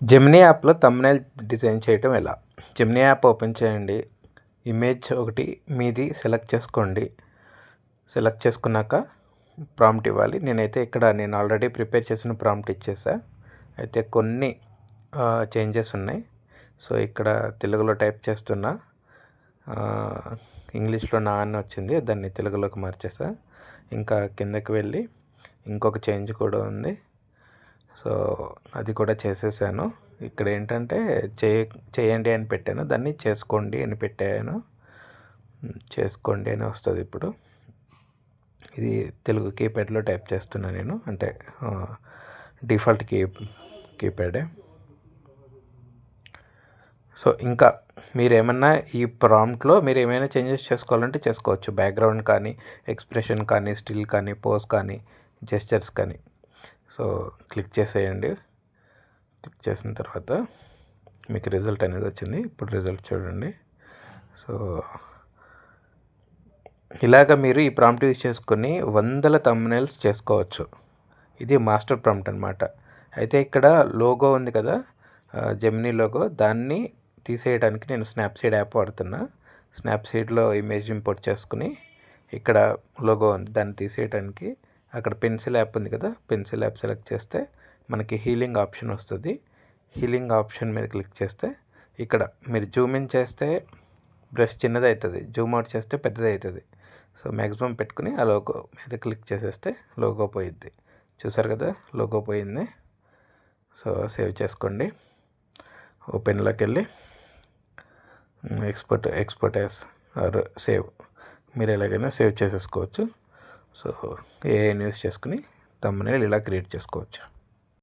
Gemini యాప్లో thumbnail design చేయటం ఎలా? జెమినీ యాప్ ఓపెన్ చేయండి. ఇమేజ్ ఒకటి మీది సెలెక్ట్ చేసుకోండి. సెలెక్ట్ చేసుకున్నాక ప్రాంప్ట్ ఇవ్వాలి. నేను ఆల్రెడీ ప్రిపేర్ చేసిన ప్రాంప్ట్ ఇచ్చేసా. అయితే కొన్ని చేంజెస్ ఉన్నాయి. సో ఇక్కడ తెలుగులో టైప్ చేస్తున్నా. ఇంగ్లీష్లో నా అని వచ్చింది, దాన్ని తెలుగులోకి మార్చేసా. ఇంకా కిందకి వెళ్ళి ఇంకొక చేంజ్ కూడా ఉంది. సో అది కూడా చేసేసాను. ఇక్కడ ఏంటంటే చేయండి అని పెట్టాను, దాన్ని చేసుకోండి అని పెట్టాను. చేసుకోండి అని వస్తుంది. ఇప్పుడు ఇది తెలుగు కీప్యాడ్లో టైప్ చేస్తున్నా నేను, అంటే డిఫాల్ట్ కీప్యాడే. సో ఇంకా మీరేమన్నా ఈ ప్రాంప్ట్లో మీరు ఏమైనా చేంజెస్ చేసుకోవాలంటే చేసుకోవచ్చు. బ్యాక్గ్రౌండ్ కానీ, ఎక్స్ప్రెషన్ కానీ, స్టిల్ కానీ, పోజ్ కానీ, జెస్చర్స్ కానీ. సో క్లిక్ చేసేయండి. క్లిక్ చేసిన తర్వాత మీకు రిజల్ట్ అనేది వచ్చింది. ఇప్పుడు రిజల్ట్ చూడండి. సో ఇలాగ మీరు ఈ ప్రాంప్ట్ యూజ్ చేసుకొని వందల థంబ్‌నెయిల్స్ చేసుకోవచ్చు. ఇది మాస్టర్ ప్రాంప్ట్ అనమాట. అయితే ఇక్కడ లోగో ఉంది కదా, జెమినీ లోగో, దాన్ని తీసేయడానికి నేను స్నాప్సీడ్ యాప్ వాడుతున్నా. స్నాప్సీడ్లో ఇమేజ్ ఇంపోర్ట్ చేసుకుని ఇక్కడ లోగో ఉంది, దాన్ని తీసేయడానికి అక్కడ పెన్సిల్ యాప్ ఉంది కదా, పెన్సిల్ యాప్ సెలెక్ట్ చేస్తే మనకి హీలింగ్ ఆప్షన్ వస్తుంది. హీలింగ్ ఆప్షన్ మీద క్లిక్ చేస్తే ఇక్కడ మీరు జూమ్ ఇన్ చేస్తే బ్రష్ చిన్నది అవుతుంది, జూమ్ అవుట్ చేస్తే పెద్దది అవుతుంది. సో మ్యాక్సిమం పెట్టుకుని ఆ లోగో మీద క్లిక్ చేసేస్తే లోగో పోయిద్ది. చూసారు కదా, లోగో పోయింది. సో సేవ్ చేసుకోండి. ఓపెన్లోకి వెళ్ళి ఎక్స్పోర్ట్ యాస్ ఆర్ సేవ్, మీరు ఎలాగైనా సేవ్ చేసేసుకోవచ్చు. సో ఏఐని యూస్ చేసుకుని థంబ్‌నెయిల్ ఇలా క్రియేట్ చేసుకోవచ్చు.